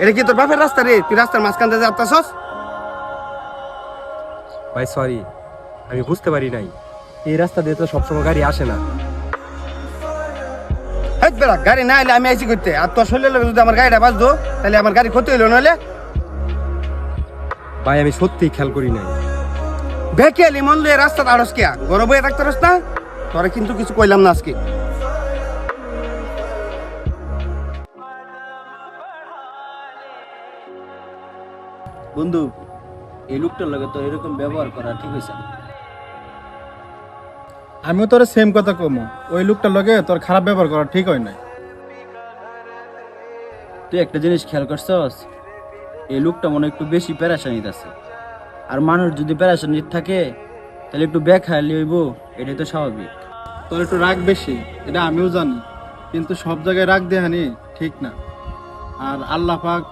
এটা কি তোর বাপের রাস্তা রে? তুই রাস্তার মাঝখান দিয়ে যাচ্তাছস? ভাই সরি, আমি বুঝতে পারি নাই এই রাস্তা দিয়ে তো সবসময় গাড়ি আসে না। হেট বেড়া, গাড়ি না এলে আমি আইছি করতে। আর তোর শরীরের লগে যদি আমার গাড়িটা বাজতো তাহলে আমার গাড়ি ক্ষতি হইলো নইলে। ভাই আমি সত্যিই খেয়াল করি নাই। বেকে এলি মন লয়ে রাস্তা দাঁড়স কিয়া? গরম হয়ে থাকতে পারস না? তোরা কিন্তু কিছু কইলাম না আজকে। বন্ধু, এই লোকটার লগে তো এরকম ব্যবহার করা ঠিক হয়েছে না। আমিও তোর সেম কথা কমো, ওই লোকটার লগে তোর খারাপ ব্যবহার করা ঠিক হয় নাই। তুই একটা জিনিস খেয়াল করছস, এই লোকটা মনে হয় একটু বেশি প্যারাশানিত আছে। আর মানুষ যদি প্যারাশানিত থাকে তাহলে একটু বেখায়ালি হইব, এটাই তো স্বাভাবিক। তোর একটু রাগ বেশি, এটা আমিও জানি, কিন্তু সব জায়গায় রাগ দেহানি ঠিক না। আর আল্লাহ পাক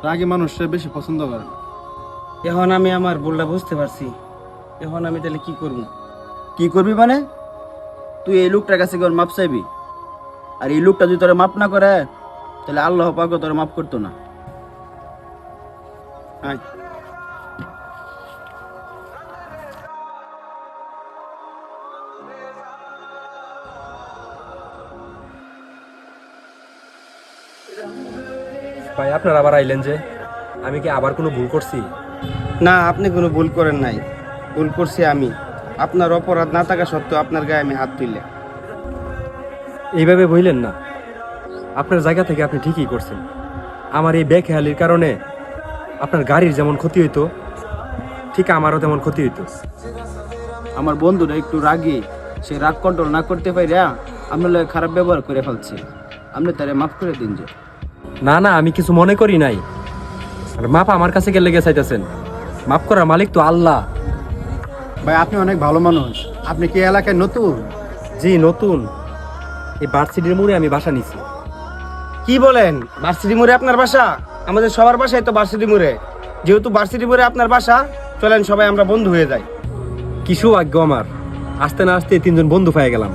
রাগী মানুষরা বেশি পছন্দ করে না। এখন আমি আমার ভুলটা বুঝতে পারছি। এখন আমি তাহলে কি করব? কি করবি মানে? তুই এই লোকটার কাছে গিয়ে ওর মাপ চাইবি। আর এই লোকটা যদি তোরা মাপ না করে তাহলে আল্লাহ পাকও তোরা মাপ করতো না। আয়। ভাই আপনার আবার আইলেন যে, আমি কি আবার কোনো ভুল করছি? না, আপনি কোনো ভুল করেন নাই। ভুল করছি আমি। আপনার অপরাধ না থাকা সত্ত্বেও আপনার গায়ে আমি হাত তুললে। এইভাবে বললেন না, আপনার জায়গা থেকে আপনি ঠিকই করছেন। আমার এই বেখেয়ালির কারণে আপনার গাড়ির যেমন ক্ষতি হইতো, ঠিক আমারও তেমন ক্ষতি হইতো। আমার বন্ধুরা একটু রাগী, সে রাগ কন্ট্রোল না করতে পারে আপনার লগে খারাপ ব্যবহার করে ফেলছে। আপনি তারে মাফ করে দিন যে। না না, আমি কিছু মনে করি নাই। আর মাপ আমার কাছে গেলে লেগে চাইতেছেন? মাফ করার মালিক তো আল্লাহ। ভাই আপনি অনেক ভালো মানুষ। আপনি কি এলাকায় নতুন? জি নতুন, এই ভার্সিটির মোড়ে আমি বাসা নিছি। কি বলেন? ভার্সিটি মোড়ে আপনার বাসা? আমাদের সবার বাসাই তো ভার্সিটি মোড়ে। যেহেতু ভার্সিটি মোড়ে আপনার বাসা, চলেন সবাই আমরা বন্ধু হয়ে যাই। কি সৌভাগ্য আমার, আসতে না আসতে তিনজন বন্ধু পেয়ে গেলাম।